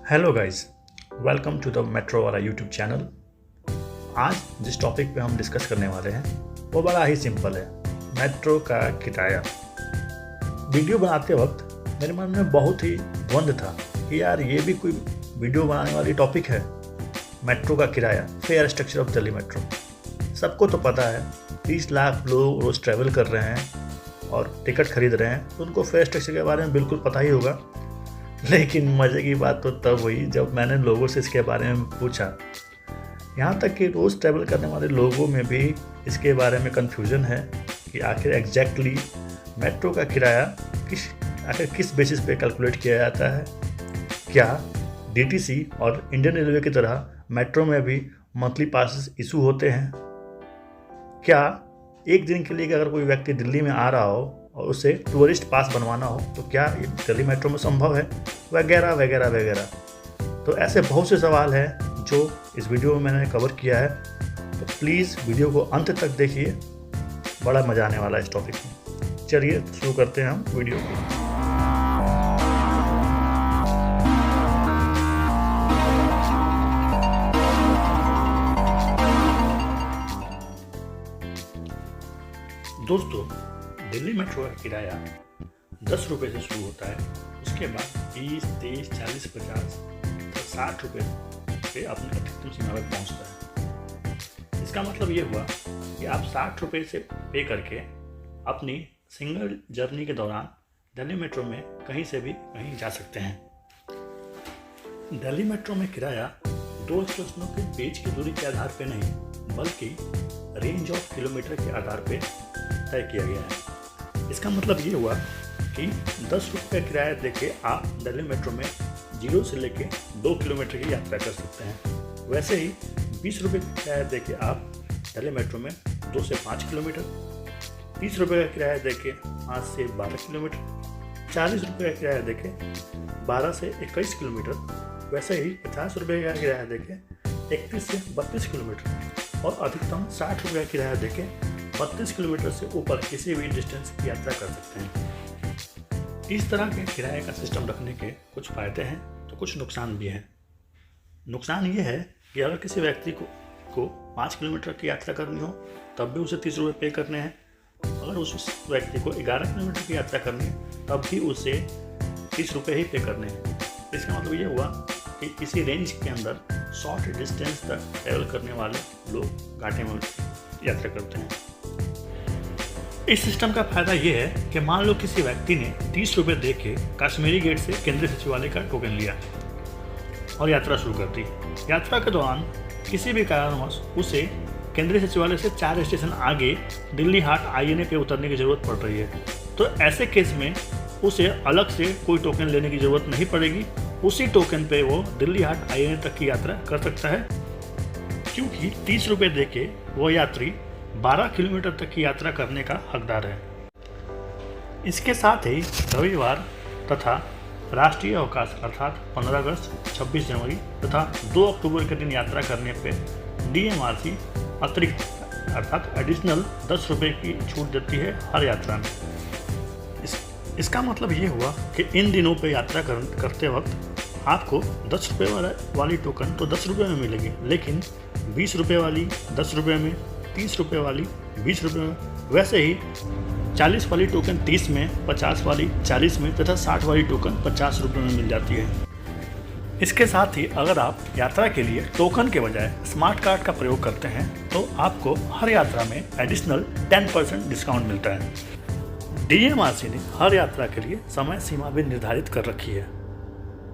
Hello guys, welcome to the metro वाला YouTube channel. आज जिस टॉपिक पे हम डिस्कस करने वाले हैं वो बड़ा ही सिंपल है, मेट्रो का किराया। वीडियो बनाते वक्त मेरे मन में बहुत ही द्वंद था कि यार ये भी कोई वीडियो बनाने वाली टॉपिक है। मेट्रो का किराया, fair structure of Delhi metro. सबको तो पता है 30 लाख लोग रोज़ ट्रैवल कर रहे हैं और टिकट खरीद रहे हैं, तो उनको फेयर स्ट्रक्चर के बारे में बिल्कुल पता ही होगा। लेकिन मज़े की बात तो तब हुई जब मैंने लोगों से इसके बारे में पूछा। यहाँ तक कि रोज़ ट्रैवल करने वाले लोगों में भी इसके बारे में कन्फ्यूज़न है कि आखिर एग्जैक्टली मेट्रो का किराया किस बेसिस पे कैलकुलेट किया जाता है। क्या डीटीसी और इंडियन रेलवे की तरह मेट्रो में भी मंथली पासेस इशू होते हैं? क्या एक दिन के लिए अगर कोई व्यक्ति दिल्ली में आ रहा हो और उसे टूरिस्ट पास बनवाना हो तो क्या ये दिल्ली मेट्रो में संभव है, वगैरह वगैरह वगैरह। तो ऐसे बहुत से सवाल हैं जो इस वीडियो में मैंने कवर किया है, तो प्लीज़ वीडियो को अंत तक देखिए, बड़ा मज़ा आने वाला है इस टॉपिक में। चलिए शुरू करते हैं हम वीडियो को। दोस्तों, दिल्ली मेट्रो का किराया 10 रुपये से शुरू होता है। उसके बाद 20, 30, 40, 50 और 60 रुपये पे अपनी अधिकतम सीमा पर पहुँचता है। इसका मतलब ये हुआ कि आप 60 रुपये से पे करके अपनी सिंगल जर्नी के दौरान दिल्ली मेट्रो में कहीं से भी कहीं जा सकते हैं। दिल्ली मेट्रो में किराया दो स्टेशनों के बीच की दूरी के आधार पर नहीं, बल्कि रेंज ऑफ किलोमीटर के आधार पर तय किया गया है। इसका मतलब ये हुआ कि 10 रुपये का किराया देके आप दिल्ली मेट्रो में 0 से लेके 2 किलोमीटर की यात्रा कर सकते हैं। वैसे ही 20 रुपये का किराया देके आप दिल्ली मेट्रो में 2 से 5 किलोमीटर, 30 रुपये का किराया देके 5 से 12 किलोमीटर, 40 रुपये का किराया देके 12 से 21 किलोमीटर, वैसे ही 50 रुपये का किराया देके 31 से 32 किलोमीटर और अधिकतम 60 रुपये का किराया देके 32 किलोमीटर से ऊपर किसी भी डिस्टेंस की यात्रा कर सकते हैं। इस तरह के किराए का सिस्टम रखने के कुछ फ़ायदे हैं तो कुछ नुकसान भी हैं। नुकसान ये है कि अगर किसी व्यक्ति को 5 किलोमीटर की यात्रा करनी हो तब भी उसे 30 रुपये पे करने हैं। अगर उस व्यक्ति को 11 किलोमीटर की यात्रा करनी है तब भी उसे 30 रुपये ही पे करने हैं। इसका मतलब ये हुआ कि किसी रेंज के अंदर शॉर्ट डिस्टेंस तक ट्रैवल करने वाले लोग घाटे में यात्रा करते हैं। इस सिस्टम का फायदा ये है कि मान लो किसी व्यक्ति ने 30 रुपये दे के कश्मीरी गेट से केंद्रीय सचिवालय का टोकन लिया और यात्रा शुरू कर दी। यात्रा के दौरान किसी भी कारणवश उसे केंद्रीय सचिवालय से 4 स्टेशन आगे दिल्ली हाट आईएनए पे उतरने की ज़रूरत पड़ रही है, तो ऐसे केस में उसे अलग से कोई टोकन लेने की ज़रूरत नहीं पड़ेगी। उसी टोकन पे वो दिल्ली हाट आईएनए तक की यात्रा कर सकता है, क्योंकि 30 रुपये दे के वो यात्री 12 किलोमीटर तक की यात्रा करने का हकदार है। इसके साथ ही रविवार तथा राष्ट्रीय अवकाश अर्थात 15 अगस्त, 26 जनवरी तथा 2 अक्टूबर के दिन यात्रा करने पर डीएमआरसी अतिरिक्त अर्थात एडिशनल 10 रुपये की छूट देती है हर यात्रा में। इसका मतलब ये हुआ कि इन दिनों पे यात्रा करते वक्त आपको 10 रुपये वाली टोकन तो 10 रुपये में मिलेगी, लेकिन 20 रुपये वाली 10 रुपये में, 30 रुपये वाली 20 रुपये में, वैसे ही 40 वाली टोकन 30 में, 50 वाली 40 में तथा 60 वाली टोकन 50 रुपये में मिल जाती है। इसके साथ ही अगर आप यात्रा के लिए टोकन के बजाय स्मार्ट कार्ड का प्रयोग करते हैं तो आपको हर यात्रा में एडिशनल 10% डिस्काउंट मिलता है। डीएमआरसी ने हर यात्रा के लिए समय सीमा भी निर्धारित कर रखी है।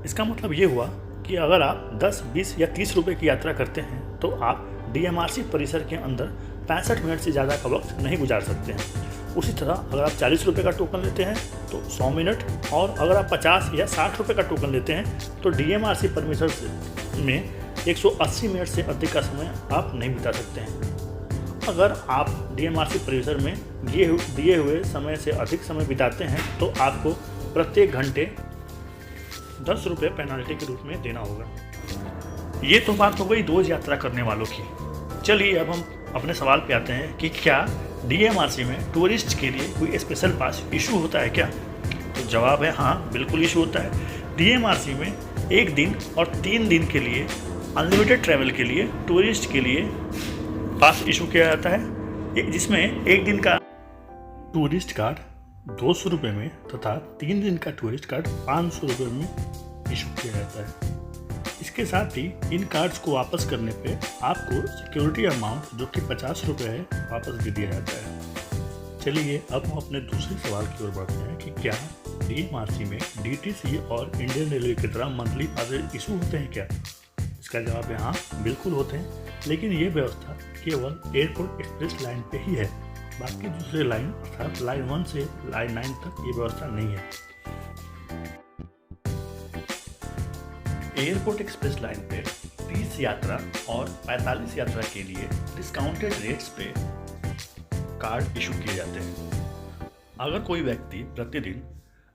इसका मतलब ये हुआ कि अगर आप 10, 20 या 30 रुपये की यात्रा करते हैं तो आप डीएमआरसी परिसर के अंदर 65 मिनट से ज़्यादा का वक्त नहीं गुजार सकते हैं। उसी तरह अगर आप 40 रुपये का टोकन लेते हैं तो 100 मिनट, और अगर आप 50 या 60 रुपये का टोकन लेते हैं तो डीएमआरसी परिसर में 180 मिनट से अधिक का समय आप नहीं बिता सकते हैं। अगर आप डीएमआरसी परिसर में दिए हुए समय से अधिक समय बिताते हैं तो आपको प्रत्येक घंटे 10 रुपये पेनाल्टी के रूप में देना होगा। ये तो बात हो गई रोज यात्रा करने वालों की। चलिए अब हम अपने सवाल पे आते हैं कि क्या डीएमआरसी में टूरिस्ट के लिए कोई स्पेशल पास इशू होता है क्या? तो जवाब है हाँ, बिल्कुल इशू होता है। डीएमआरसी में 1 दिन और 3 दिन के लिए अनलिमिटेड ट्रैवल के लिए टूरिस्ट के लिए पास इशू किया जाता है, जिसमें 1 दिन का टूरिस्ट कार्ड 200 रुपये में तथा 3 दिन का टूरिस्ट कार्ड 500 रुपये में इशू किया जाता है। इसके साथ ही इन कार्ड्स को वापस करने पे आपको सिक्योरिटी अमाउंट जो कि 50 रुपये है वापस दे दिया जाता है। चलिए अब हम अपने दूसरे सवाल की ओर बढ़ते हैं कि क्या DMRC में DTC और इंडियन रेलवे की तरह मंथली पासेज इशू होते हैं क्या? इसका जवाब है हाँ, बिल्कुल होते हैं, लेकिन ये व्यवस्था केवल एयरपोर्ट एक्सप्रेस लाइन पे ही है। बाकी दूसरे लाइन अर्थात लाइन 1 से लाइन 9 तक ये व्यवस्था नहीं है। एयरपोर्ट एक्सप्रेस लाइन पे 30 यात्रा और 45 यात्रा के लिए डिस्काउंटेड रेट्स पे कार्ड इशू किए जाते हैं। अगर कोई व्यक्ति प्रतिदिन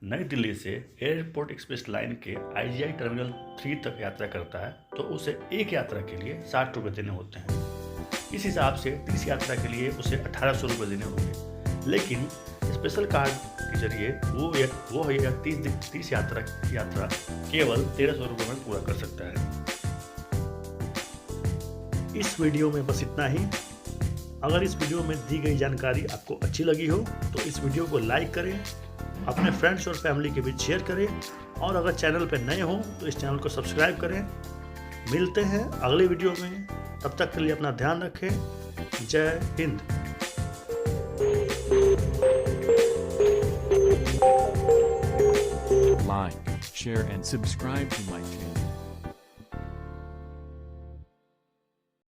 नई दिल्ली से एयरपोर्ट एक्सप्रेस लाइन के IGI टर्मिनल 3 तक यात्रा करता है तो उसे एक यात्रा के लिए 60 रुपये देने होते हैं। इस हिसाब से 30 यात्रा के लिए उसे 1800 रुपये देने होंगे, लेकिन स्पेशल कार्ड के जरिए वो 30 यात्रा केवल 1300 रुपये में पूरा कर सकता है। इस वीडियो में बस इतना ही। अगर इस वीडियो में दी गई जानकारी आपको अच्छी लगी हो तो इस वीडियो को लाइक करें, अपने फ्रेंड्स और फैमिली के बीच शेयर करें, और अगर चैनल पर नए हो तो इस चैनल को सब्सक्राइब करें। मिलते हैं अगले वीडियो में, तब तक के लिए अपना ध्यान रखें। जय Hind. Like, share and subscribe to my channel.